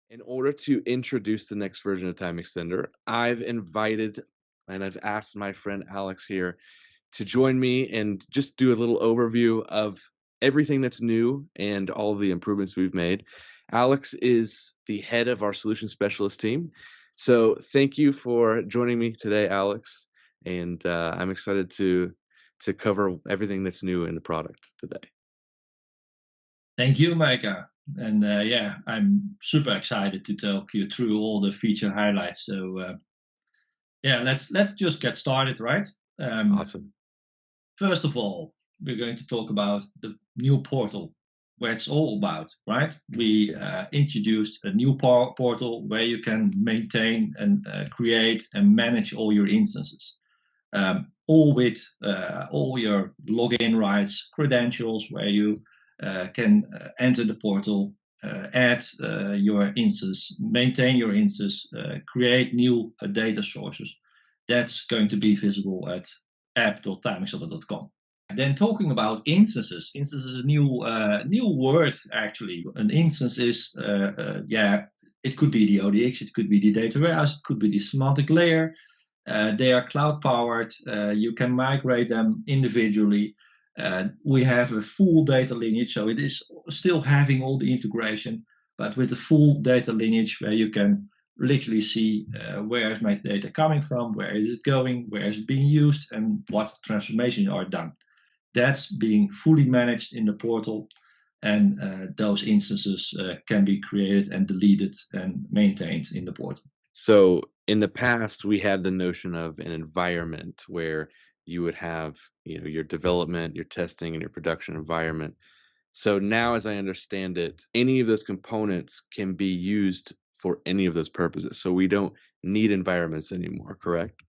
In order to introduce the next version of TimeXtender, I've invited and I've asked my friend Alex here to join me and just do a little overview of everything that's new and all of the improvements we've made. Alex is the head of our solution specialist team. So thank you for joining me today, Alex. And I'm excited to cover everything that's new in the product today. Thank you, Micah. And yeah, I'm super excited to talk you through all the feature highlights. So yeah, let's just get started, right? Um, Awesome. First of all, we're going to talk about the new portal, where it's all about, right? We Yes. introduced a new portal where you can maintain and create and manage all your instances, all with all your login rights, credentials, where you can enter the portal, add your instance, maintain your instance, create new data sources. That's going to be visible at app.timextender.com. Then talking about instances, instance is a new word actually. An instance is it could be the ODX, it could be the data warehouse, it could be the semantic layer. They are cloud powered. You can migrate them individually. We have a full data lineage, so it is still having all the integration, but with the full data lineage where you can literally see where is my data coming from, where is it going, where is it being used, and what transformations are done. That's being fully managed in the portal, and those instances can be created and deleted and maintained in the portal. So in the past, we had the notion of an environment where you would have, your development, your testing, and your production environment. So now, as I understand it, any of those components can be used for any of those purposes. So we don't need environments anymore, correct?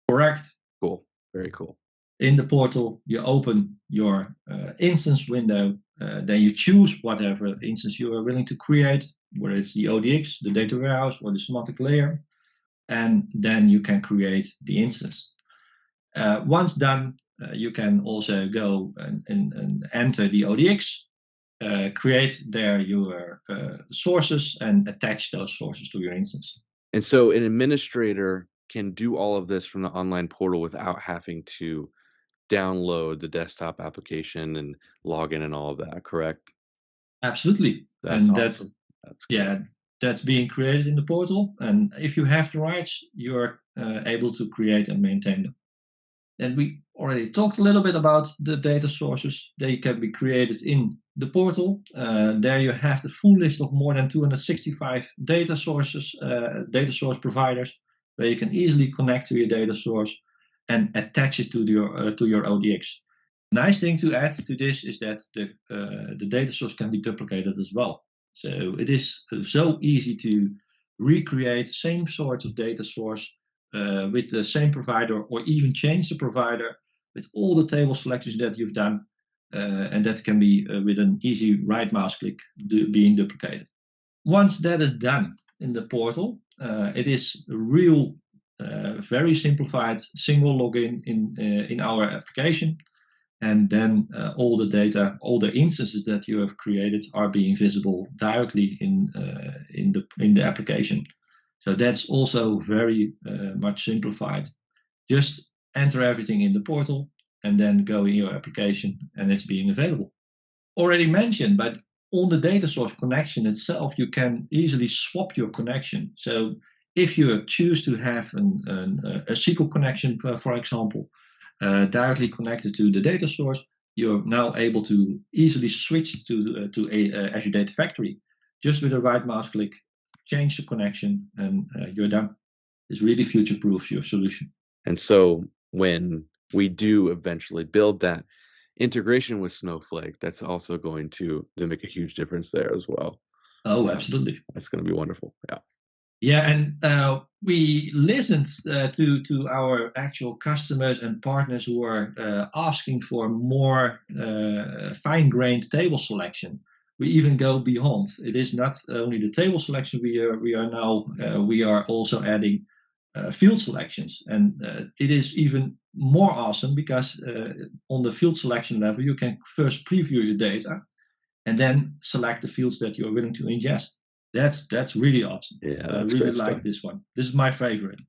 Correct. Cool. Very cool. In the portal, you open your instance window, then you choose whatever instance you are willing to create, whether it's the ODX, the data warehouse, or the semantic layer, and then you can create the instance. Once done, you can also go and enter the ODX, create there your sources, and attach those sources to your instance. And so an administrator can do all of this from the online portal without having to download the desktop application and log in and all of that, correct? Absolutely. That's And that's, awesome. That's great. yeah, that's being created in the portal. And if you have the rights, you're able to create and maintain them. And we already talked a little bit about the data sources. They can be created in the portal. There you have the full list of more than 265 data sources, data source providers, where you can easily connect to your data source and attach it to your ODX. Nice thing to add to this is that the data source can be duplicated as well. So it is so easy to recreate same sort of data source with the same provider, or even change the provider with all the table selections that you've done, and that can be with an easy right mouse click being duplicated. Once that is done in the portal, it is a real very simplified single login in our application, and then all the data, all the instances that you have created are being visible directly in the application. So that's also very much simplified. Just enter everything in the portal and then go in your application and it's being available. Already mentioned, but on the data source connection itself, you can easily swap your connection. So if you choose to have a SQL connection, for example, directly connected to the data source, you're now able to easily switch to Azure Data Factory just with a right mouse click, change the connection, and you're done. This really future-proofs your solution. And so when we do eventually build that integration with Snowflake, that's also going to make a huge difference there as well. Oh, absolutely. That's going to be wonderful. Yeah. Yeah, and we listened to our actual customers and partners who are asking for more fine-grained table selection. We even go beyond. It is not only the table selection we are also adding field selections, and it is even more awesome because on the field selection level you can first preview your data and then select the fields that you're willing to ingest. That's really awesome. Yeah, I that's really great stuff. like this one. This is my favorite.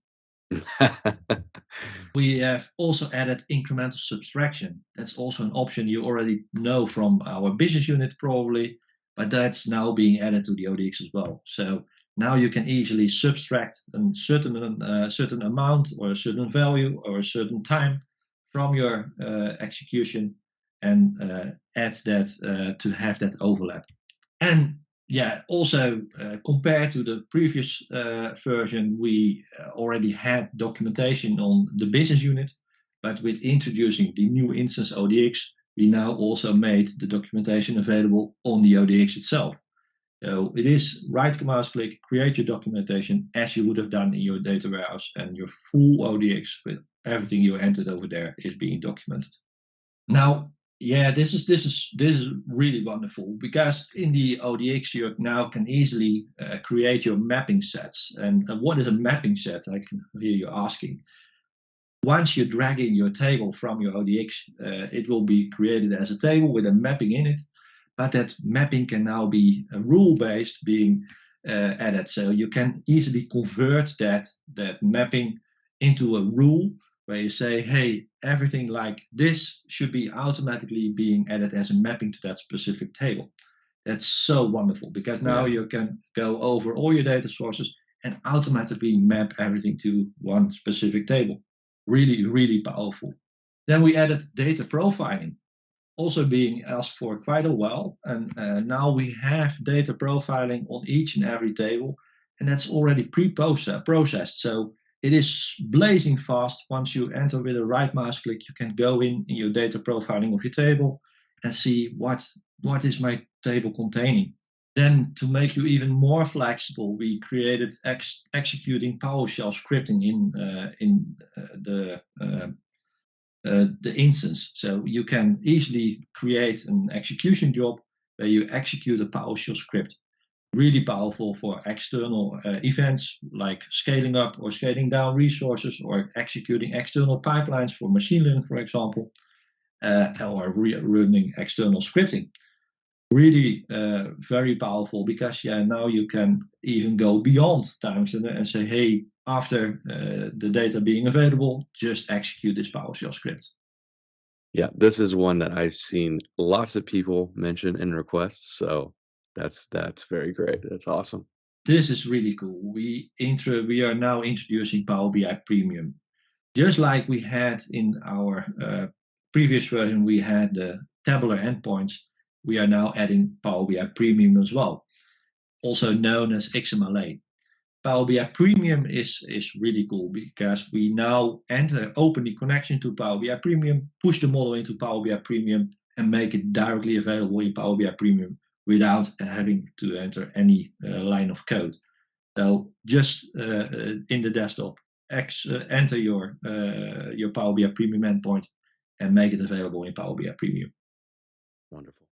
We have also added incremental subtraction. That's also an option you already know from our business unit probably, but that's now being added to the ODX as well. So now you can easily subtract a certain amount or a certain value or a certain time from your execution and add that to have that overlap. And yeah, also compared to the previous version, we already had documentation on the business unit, but with introducing the new instance ODX, we now also made the documentation available on the ODX itself. So it is right mouse click, create your documentation as you would have done in your data warehouse, and your full ODX with everything you entered over there is being documented. Now, yeah, this is really wonderful because in the ODX you now can easily create your mapping sets. And what is a mapping set? I can hear you asking. Once you drag in your table from your ODX, it will be created as a table with a mapping in it. But that mapping can now be rule-based, being added. So you can easily convert that mapping into a rule where you say, hey, everything like this should be automatically being added as a mapping to that specific table. That's so wonderful because now Yeah. you can go over all your data sources and automatically map everything to one specific table. Really, really powerful. Then we added data profiling, also being asked for quite a while. And now we have data profiling on each and every table, and that's already pre-processed. So it is blazing fast. Once you enter with a right mouse click, you can go in your data profiling of your table and see what is my table containing. Then to make you even more flexible, we created executing PowerShell scripting in the instance. So you can easily create an execution job where you execute a PowerShell script. Really powerful for external events like scaling up or scaling down resources or executing external pipelines for machine learning, for example, or running external scripting. Really very powerful because now you can even go beyond TimeXtender and say, hey, after the data being available, just execute this PowerShell script. Yeah, this is one that I've seen lots of people mention in requests, so that's very great. That's awesome. This is really cool. We are now introducing Power BI Premium. Just like we had in our previous version, we had the tabular endpoints. We are now adding Power BI Premium as well, also known as XMLA. Power BI Premium is really cool because we now open the connection to Power BI Premium, push the model into Power BI Premium, and make it directly available in Power BI Premium without having to enter any line of code. So just in the desktop, enter your Power BI Premium endpoint and make it available in Power BI Premium. Wonderful.